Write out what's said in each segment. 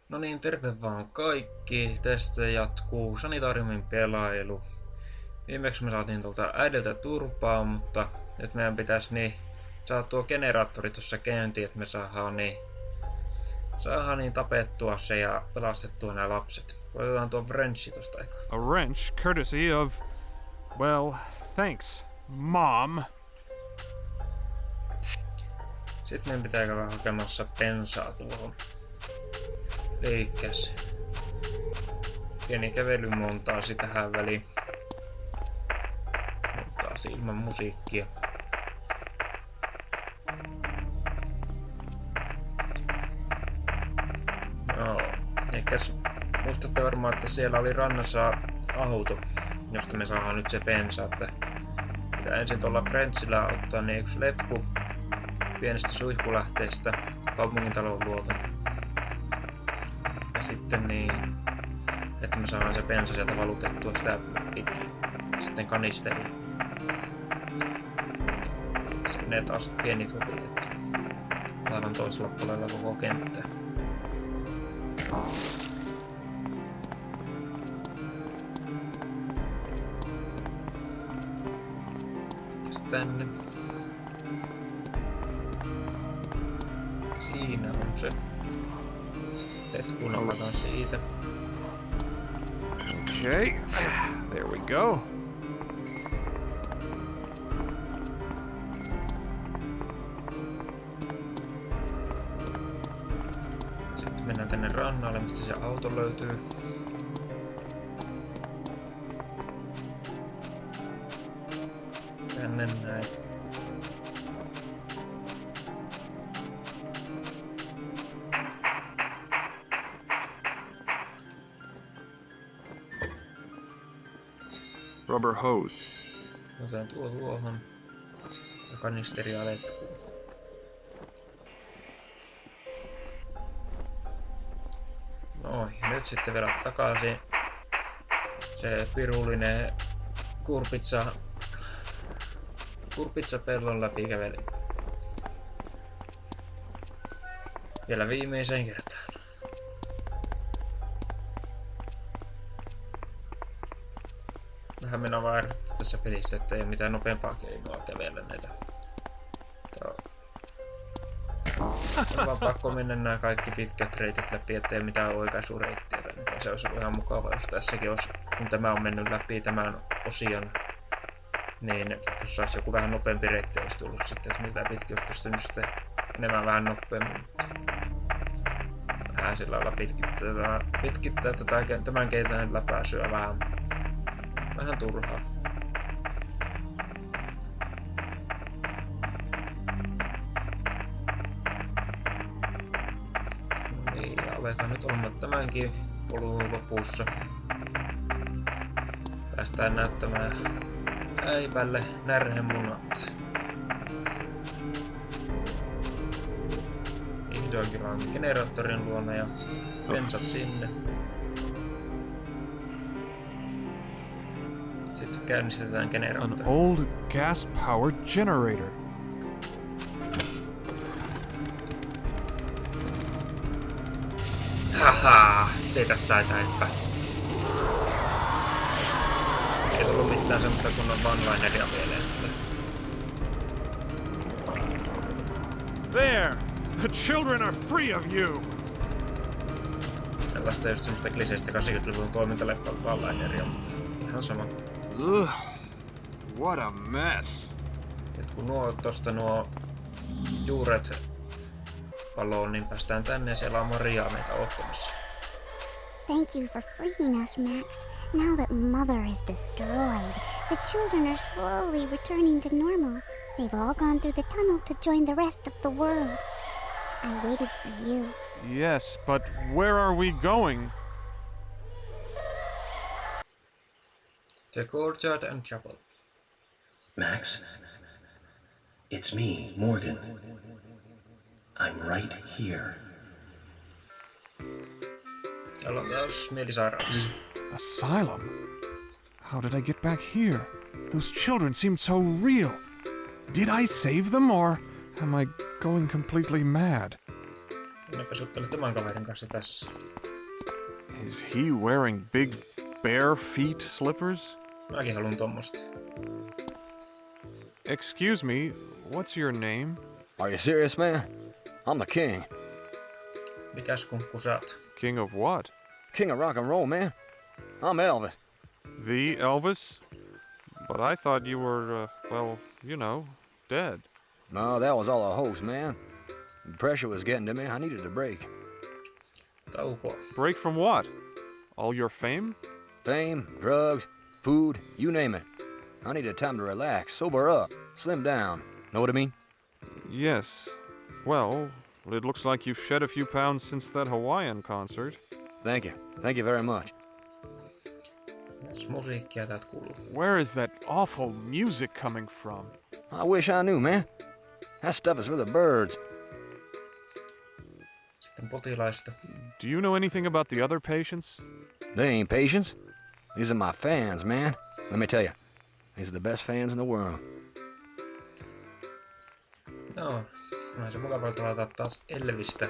No niin, terve vaan kaikki. Tästä jatkuu Sanitariumin pelailu. Viimeksi me saatiin tuolta äidiltä turpaa, mutta nyt meidän pitäisi saada tuo generaattori tuossa käyntiin, että me saadaan tapettua se ja pelastettua nämä lapset. Koitetaan tuo wrenchi tosta aikaa. A wrench courtesy of, well, thanks, Mom. Sitten meidän pitää käydä hakemassa bensaa tuohon liikkeeseen. Pieni kävelymontaasi tähän väliin. Montaasi ilman musiikkia. No, eikäs muistatte varmaan, että siellä oli rannassa auto, josta me saadaan nyt se bensa, että pitää ensin tuolla Frenchillä ottaa yksi letku pienestä suihkulähteestä kaupungintalon luota. Ja sitten että me saadaan se bensa sieltä valutettua sitä pitkin. Sitten kanisteriin. Sinne taas pieni tuopitettu. Aivan toisella puolella koko kenttää. Tänne. Siinä on se. Letku napataan siitä. Okay, there we go. Sitten mennään tänne rannalle, mistä se auto löytyy. Tänne näin. Rubber hose. Otetaan tuohon. Ja kanisteria letkuun. Noin, nyt sitten vedät takaisin se pirullinen kurpitsa pellon läpi käveli. Vielä viimeiseen kertaan. Vähän mennään vaan ärsyttää tässä pelissä, että ei ole mitään nopeampaa keinoa kävellä näitä. On vaan pakko mennä nämä kaikki pitkät reitit läpi, ettei mitään oikaisureittiä. Se olisi ollut ihan mukava, jos tässäkin olisi, kun tämä on mennyt läpi tämän osion. Niin jos olisi joku vähän nopeampi reitti olisi tullut sitten, jos mitään pitkin olisi pystynyt sitten enemmän vähän nopeammin. Vähän sillä lailla pitkittää tämän keitän läpäisyä vähän turhaa. Niin, ja aletaan nyt olemaan tämänkin polun lopussa. Päästään näyttämään äipälle närhemunat. Vihdoinkin vaan generaattorin luona ja bensat sinne. Sitten käynnistetään generaattori. An old gas-powered generator. Haha, siitä sai täyttää. Ei tullut mitään semmoista kunnon one-lineria vielä. There! The children are free of you! Sellaista just semmoista kliseistä 80-luvun toimintaleppan one-lineria, mutta ihan sama. Ugh, what a mess! Nyt kun nuo juuret paloo, niin päästään tänne ja siellä on Mariaa meitä ottamassa. Thank you for freeing us, Max. Now that Mother is destroyed, the children are slowly returning to normal. They've all gone through the tunnel to join the rest of the world. I waited for you. Yes, but where are we going? The courtyard and chapel. Max, it's me, Morgan. I'm right here. Täällä on taas mielisairaalas. Asylum? How did I get back here? Those children seemed so real. Did I save them, or am I going completely mad? Ne pesuttelee tämän kaverin kanssa tässä. Is he wearing big bare feet slippers? Mäkin haluan tommosta. Excuse me, what's your name? Are you serious, man? I'm the king. Mikäs kunkku sä oot? King of what? King of rock and roll, man. I'm Elvis. The Elvis? But I thought you were, well, you know, dead. No, that was all a hoax, man. The pressure was getting to me. I needed a break. Tauko. Break from what? All your fame? Fame, drugs, food, you name it. I needed time to relax, sober up, slim down. Know what I mean? Yes. Well, it looks like you've shed a few pounds since that Hawaiian concert. Thank you. Thank you very much. Mitäs musiikkia täältä kuuluu? Where is that awful music coming from? I wish I knew, man. That stuff is for the birds. Sitten potilaista. Do you know anything about the other patients? They ain't patients. These are my fans, man. Let me tell you, these are the best fans in the world. Joo, on se mukava tavata taas Elvistä.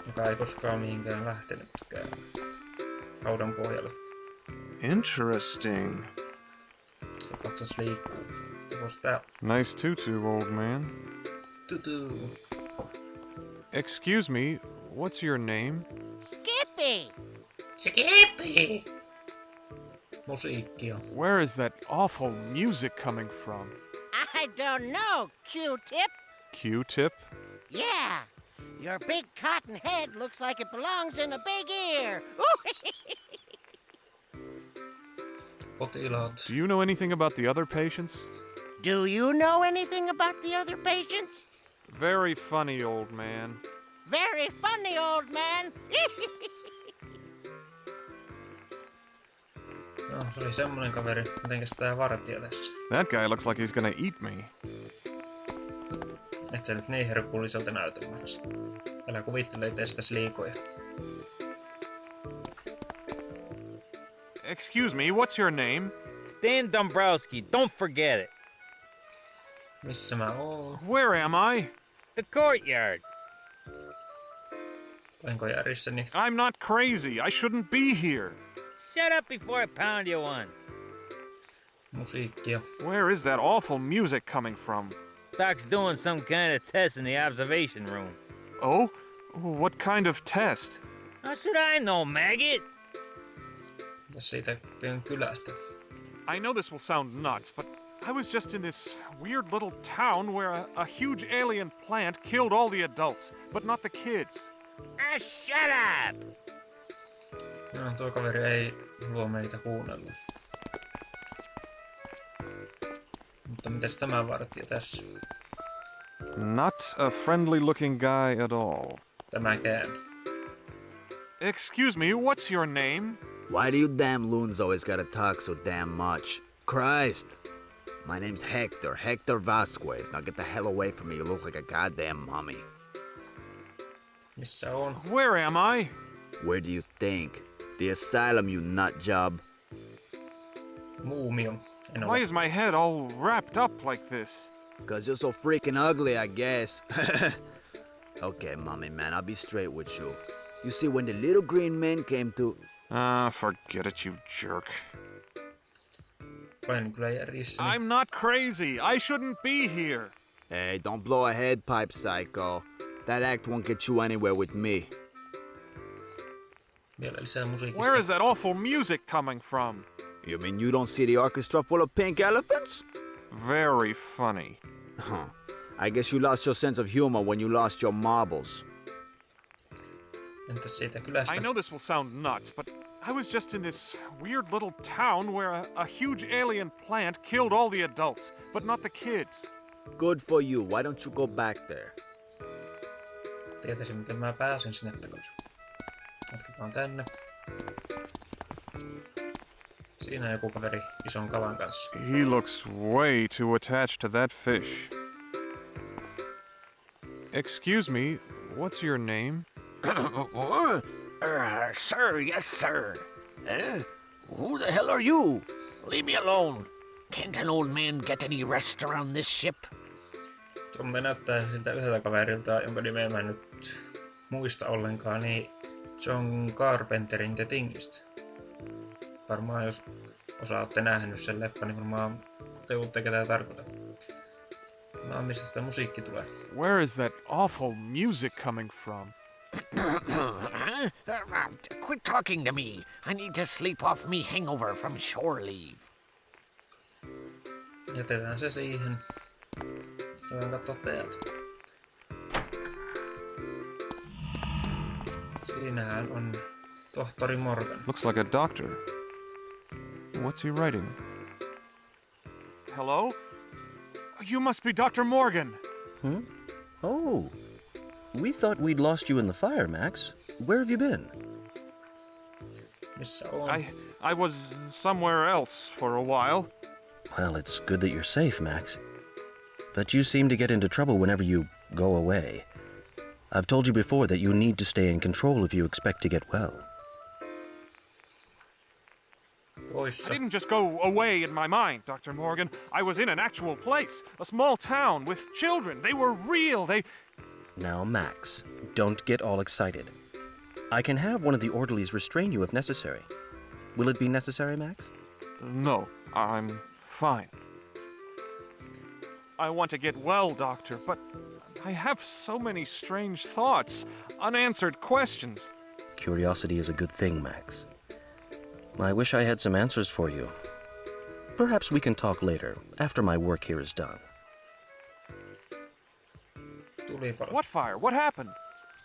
Joka ei koskaan mihinkään lähtenytkään. Haudan pohjalle. Interesting. Se patsas liikkuu. Tuossa tää Nice tutu, old man. tutu. Excuse me, what's your name? Skippy! Skippy! Musiikkia. Where is that awful music coming from? I don't know, Q-tip. Q-tip? Yeah, your big cotton head looks like it belongs in a big ear. Potilaat. Do you know anything about the other patients? Do you know anything about the other patients? Very funny, old man. Very funny, old man. No, se oli semmonen kaveri. Mitenkäs tää vartija tässä? That guy looks like he's gonna eat me. Et sä nyt niin herkulliselta näytä, Max. Älä kuvittele itsestäs liikoja. Excuse me, what's your name? Dan Dombrowski, don't forget it. Missä mä oon? Where am I? The courtyard. Olenko järjissäni? I'm not crazy. I shouldn't be here. Shut up before I pound you one. Musiikkia. Where is that awful music coming from? Doc's doing some kind of test in the observation room. Oh? What kind of test? How should I know, maggot? Mitäs siitä teidän kylästä? I know this will sound nuts, but I was just in this weird little town where a huge alien plant killed all the adults, but not the kids. Ah, shut up! No, tuo kaveri ei luo meitä kuunnella. Mutta mitäs tämä vartija tässä? Not a friendly looking guy at all. Tämäkään. Excuse me, what's your name? Why do you damn loons always gotta talk so damn much? Christ! My name's Hector Vasquez. Now get the hell away from me, you look like a goddamn mummy. Missä on? Where am I? Where do you think? The asylum, you nut job. Muumio. En Why ole. is my head all wrapped up like this? Cause you're so freaking ugly, I guess. Okay, mummy man, I'll be straight with you. You see, when the little green men came to... Forget it, you jerk. Olen kyllä järjissäni. I'm not crazy. I shouldn't be here. Hey, don't blow a head pipe, psycho. That act won't get you anywhere with me. Vielä lisää musiikista. Where is that awful music coming from? You mean you don't see the orchestra full of pink elephants? Very funny. Huh. I guess you lost your sense of humor when you lost your marbles. Entäs siitä kylästä? I know this will sound nuts, but I was just in this weird little town where a huge alien plant killed all the adults, but not the kids. Good for you. Why don't you go back there? Tietäisin, miten mä pääsen sinne takaisin. Jatketaan tänne. Siinä on joku kaveri ison kalan kanssa. He looks way too attached to that fish. Excuse me, what's your name? Sir, yes, sir. Who the hell are you? Leave me alone. Can't an old man get any rest around this ship? Tuolle näyttää siltä yhdeltä kaverilta, jonka nimeä mä en nyt muista ollenkaan, niin John Carpenterin The Thingistä. Varmaan jos olette nähnyt sen leffan, niin varmaan te ketä tarkoitan. No, mistä sitä musiikki tulee? Where is that awful music coming from? Quit talking to me. I need to sleep off me hangover from shore leave. Jätetään se siihen. Voidaan katsoa täältä. Siinähän on tohtori Morgan. Looks like a doctor. What's he writing? Hello? You must be Dr. Morgan. Hmm? Oh. We thought we'd lost you in the fire, Max. Where have you been? Missä on? I was somewhere else for a while. Well, it's good that you're safe, Max. But you seem to get into trouble whenever you go away. I've told you before that you need to stay in control if you expect to get well. I didn't just go away in my mind, Dr. Morgan. I was in an actual place, a small town with children. They were real. Now, Max, don't get all excited. I can have one of the orderlies restrain you if necessary. Will it be necessary, Max? No, I'm fine. I want to get well, Doctor, but I have so many strange thoughts, unanswered questions. Curiosity is a good thing, Max. I wish I had some answers for you. Perhaps we can talk later, after my work here is done. What fire? What happened?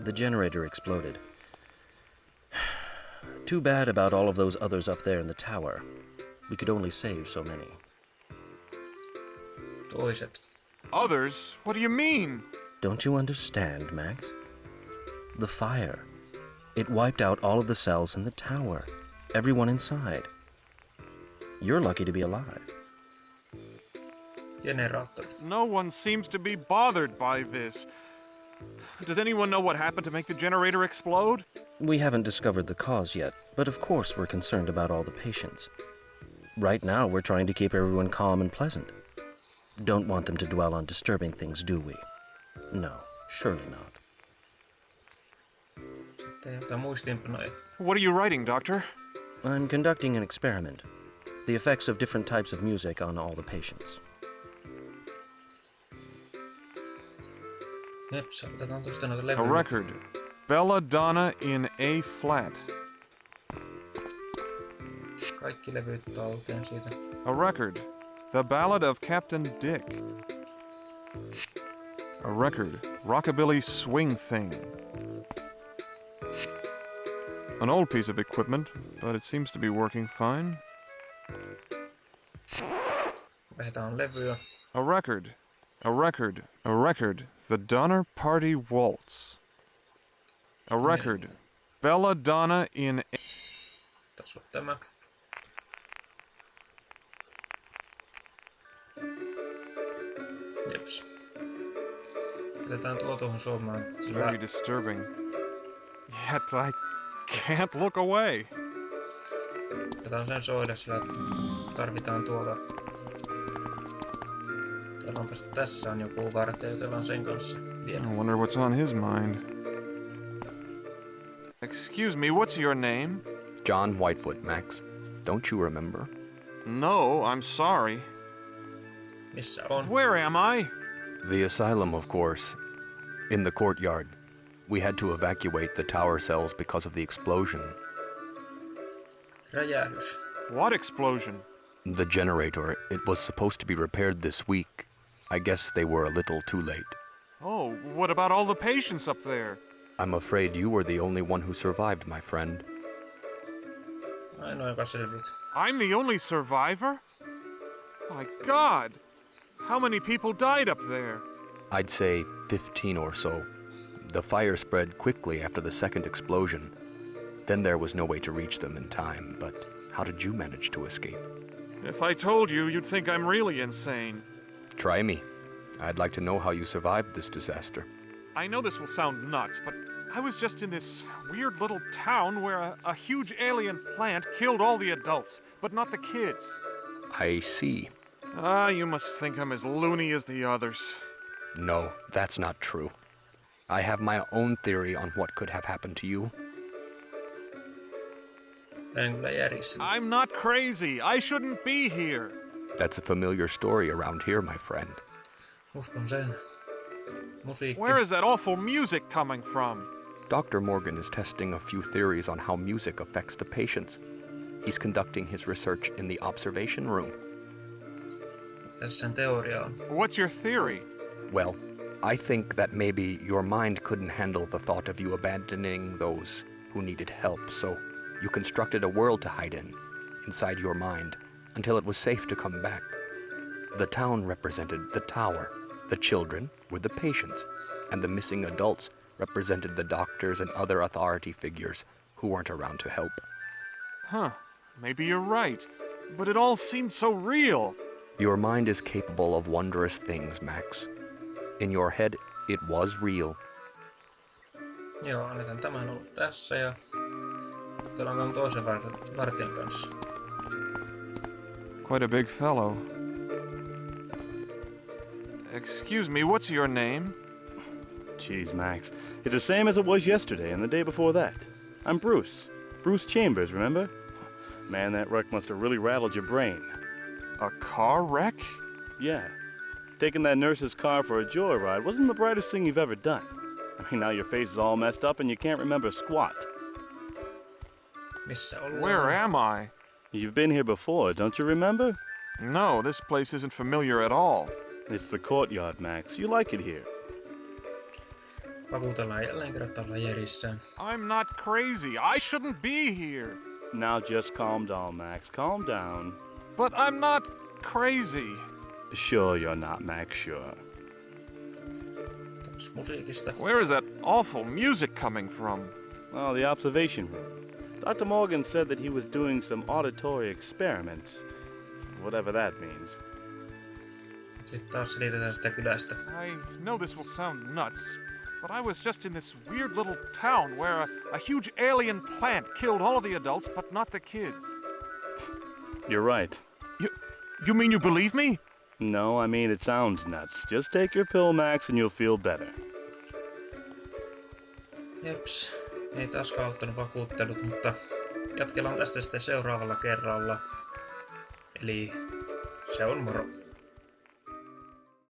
The generator exploded. Too bad about all of those others up there in the tower. We could only save so many. Toiset. Others? What do you mean? Don't you understand, Max? The fire. It wiped out all of the cells in the tower. Everyone inside. You're lucky to be alive. Generaattori. No one seems to be bothered by this. Does anyone know what happened to make the generator explode? We haven't discovered the cause yet, but of course we're concerned about all the patients. Right now we're trying to keep everyone calm and pleasant. Don't want them to dwell on disturbing things, do we? No, surely not. Sitten jotain muistiinpanoja. What are you writing, Doctor? I'm conducting an experiment. The effects of different types of music on all the patients. Jeps, otetaan tuosta noita A levyjä. record. Belladonna in A flat. Kaikki levyt talteen siitä. A record. The Ballad of Captain Dick. A record. Rockabilly Swing Thing. An old piece of equipment, but it seems to be working fine. Lähdetään levyä. A record. A record. A record. The Donner Party Waltz. A record. Belladonna in A... Tässä on tämä. Jeps. Jätetään tuo tuohon soimaan. Very disturbing. Yet I can't look away. Jätetään sen soida, sillä tarvitaan tuolla. Onpas tässä on joku vartija, jutellaan sen kanssa vielä. I wonder what's on his mind. Excuse me, what's your name? John Whitefoot, Max. Don't you remember? No, I'm sorry. Missä on? Where am I? The asylum, of course. In the courtyard. We had to evacuate the tower cells because of the explosion. Räjähdys. What explosion? The generator. It was supposed to be repaired this week. I guess they were a little too late. Oh, what about all the patients up there? I'm afraid you were the only one who survived, my friend. Ainoa, joka selvit. I'm the only survivor? My God! How many people died up there? I'd say 15 or so. The fire spread quickly after the second explosion. Then there was no way to reach them in time, but how did you manage to escape? If I told you, you'd think I'm really insane. Try me. I'd like to know how you survived this disaster. I know this will sound nuts, but I was just in this weird little town where a huge alien plant killed all the adults, but not the kids. I see. Ah, you must think I'm as loony as the others. No, that's not true. I have my own theory on what could have happened to you. En kyllä järjistä. I'm not crazy. I shouldn't be here. That's a familiar story around here, my friend. Uskon sen. Musiikki. Where is that awful music coming from? Dr. Morgan is testing a few theories on how music affects the patients. He's conducting his research in the observation room. Tässä sen teoria on. What's your theory? Well, I think that maybe your mind couldn't handle the thought of you abandoning those who needed help, so you constructed a world to hide in, inside your mind, until it was safe to come back. The town represented the tower, the children were the patients, and the missing adults represented the doctors and other authority figures who weren't around to help. Huh. Maybe you're right. But it all seemed so real. Your mind is capable of wondrous things, Max. In your head, it was real. Joo, annetaan tämän olla tässä ja tullaan toisen vartin kanssa. Quite a big fellow. Excuse me, what's your name? Jeez, Max. It's the same as it was yesterday and the day before that. I'm Bruce. Bruce Chambers, remember? Man, that wreck must have really rattled your brain. A car wreck? Yeah. Taking that nurse's car for a joyride wasn't the brightest thing you've ever done. I mean, now your face is all messed up and you can't remember squat. Missä ollaan? Where am I? You've been here before, don't you remember? No, this place isn't familiar at all. It's the courtyard, Max. You like it here. Vakuutellaan jälleen kerran, että ollaan järjissään. I'm not crazy. I shouldn't be here. Now just calm down, Max. Calm down. But I'm not crazy. Sure you're not, Max, sure. Taas musiikista. Where is that awful music coming from? Oh, the observation room. Dr. Morgan said that he was doing some auditory experiments. Whatever that means. Sitten taas selitetään sitä kylästä. I know this will sound nuts, but I was just in this weird little town where a huge alien plant killed all the adults but not the kids. You're right. You mean you believe me? No, I mean it sounds nuts. Just take your pill, Max, and you'll feel better. Jeps. Ei taaskaan auttanut vakuuttelut, mutta jatkellaan tästä sitten seuraavalla kerralla. Eli se on moro.